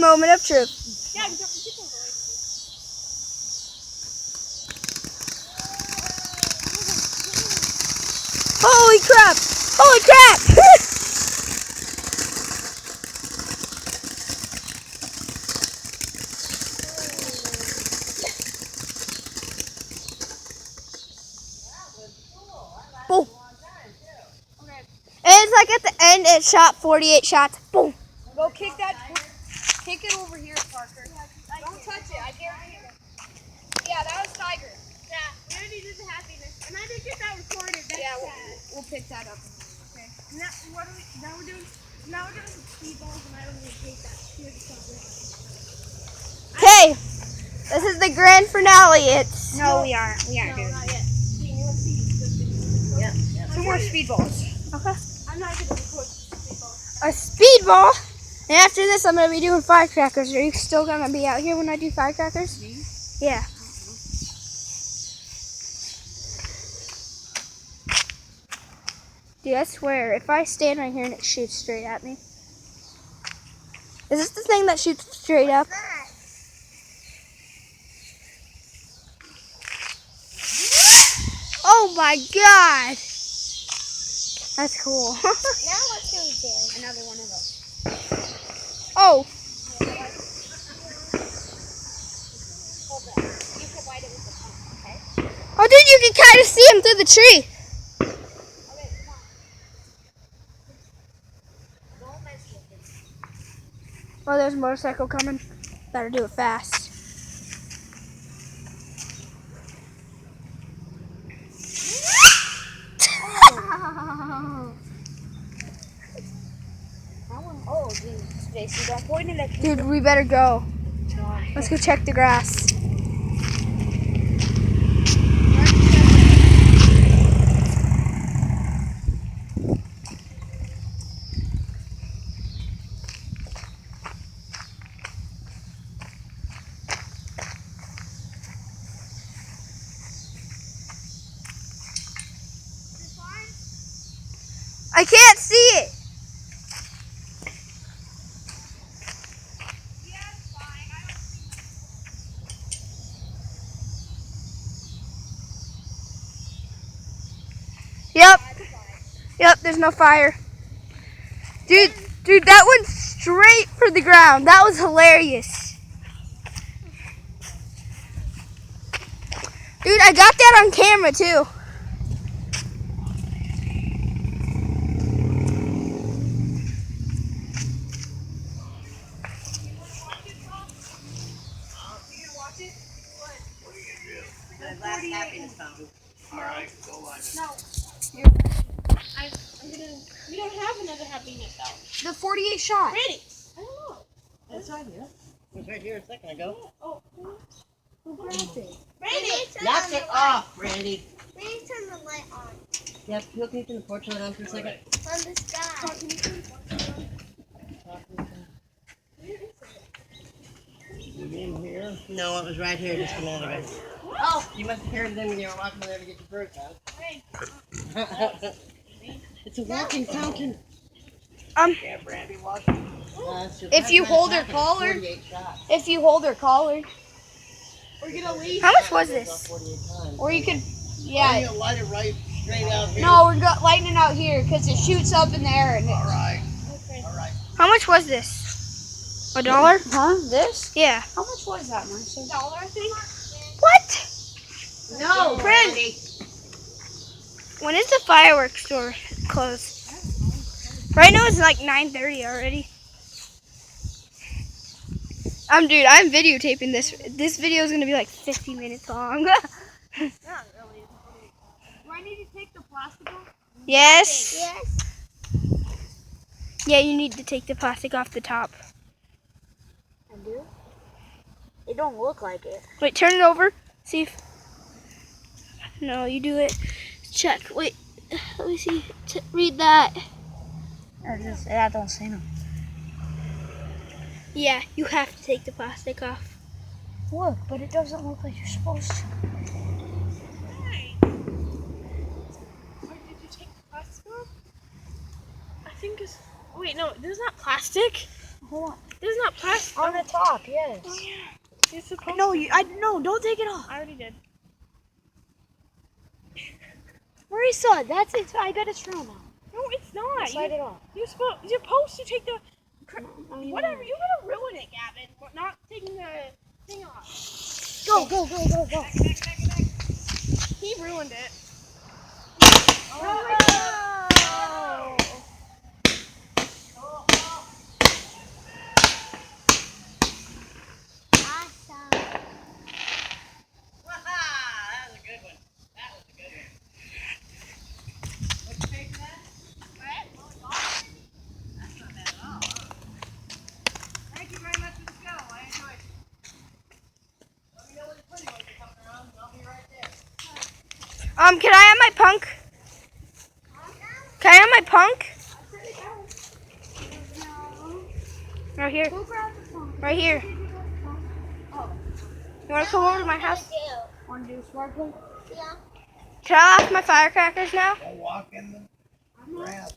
moment of truth. Yeah, don't away. Holy crap! Holy crap! Boom. Okay. And it's like at the end, it shot 48 shots. Boom. Go kick that. Kick it over here, Parker. Don't touch it. I guarantee you. Yeah, that was Tiger. Yeah, we already did the happiness, and I didn't get that recorded. That's sad. We'll pick that up. Okay. Now we're doing speedballs, and I don't even take that. Okay, this is the grand finale. It's We aren't, dude. Not yet. Yeah. Two more speedballs. okay. I'm not gonna record speedballs. A speedball. And after this, I'm gonna be doing firecrackers. Are you still gonna be out here when I do firecrackers? Me? Yeah. Dude, I swear, if I stand right here and it shoots straight at me. Is this the thing that shoots straight up? Oh my god! That's cool. Now what should we do? Another one of those. Oh! Hold that. You can light it with the pen, okay? Oh, dude, you can kind of see him through the tree. Okay, come on. Don't mess with it. Oh, there's a motorcycle coming. Better do it fast. Oh, Jesus, Jason, don't point it at Dude, we better go. Let's go check the grass. I can't see it. Yep. Yep, there's no fire. Dude, that went straight for the ground. That was hilarious. Dude, I got that on camera too. Alright, go on. No. We don't have another happiness though. The 48 shot. Ready? I don't know. It's right here. It was right here a second ago. Oh, who grabbed it? Randy! Knock it off, Randy. We need to turn the light on. Yeah, you can turn the porch light on for a second. On the sky. In here? No, it was right here just a minute ago. Oh, you must have heard it then when you were walking there to get your birds out. It's a walking fountain. Yeah, Brandy walking. If you hold her collar. 48 shots. If you hold her collar. We're gonna leave. How much was Goes this? off 48 times. Or you could, Why yeah. don't you light it right straight out here? No, we're lighting it out here because it shoots up in the air. And Alright. Okay. Alright. how much was this? $1? Huh? This? Yeah. How much was that, Marcia? $1, I think. What? No, Brandy. When is the fireworks store closed? Right now it's like 9:30 already. Dude, I'm videotaping this. This video is gonna be like 50 minutes long. Not really. Do I need to take the plastic off? Yes. Yes. Yeah, you need to take the plastic off the top. I do? It don't look like it. Wait, turn it over. See if. No, you do it. Check. Wait. Let me see. Read that. I don't say no. Yeah, you have to take the plastic off. Look, but it doesn't look like you're supposed to. Why? Why did you take the plastic off? I think it's... Wait, no, this is not plastic. Hold on. This is not plastic. On the top, yes. Oh, yeah. It's supposed No, no, don't take it off. I already did. Marisa, that's it. I bet it's true now. No, it's not. Slide it off. You're supposed to take the. I mean, Whatever, you're gonna ruin it, Gavin. We're not taking the thing off. Go, go, go, go, go. He ruined it. Awesome. That was a good one. That was a good one. What'd you pay for that? That's not bad at all. Thank you very much for the show. I enjoyed it. Let me know when the pretty ones are coming around, and I'll be right there. Can I have my punk? Can I have my punk? Right here. Right here. You want to come over to my house? Want to do sparkling? Yeah. Can I have my firecrackers now? I'll walk in the grass.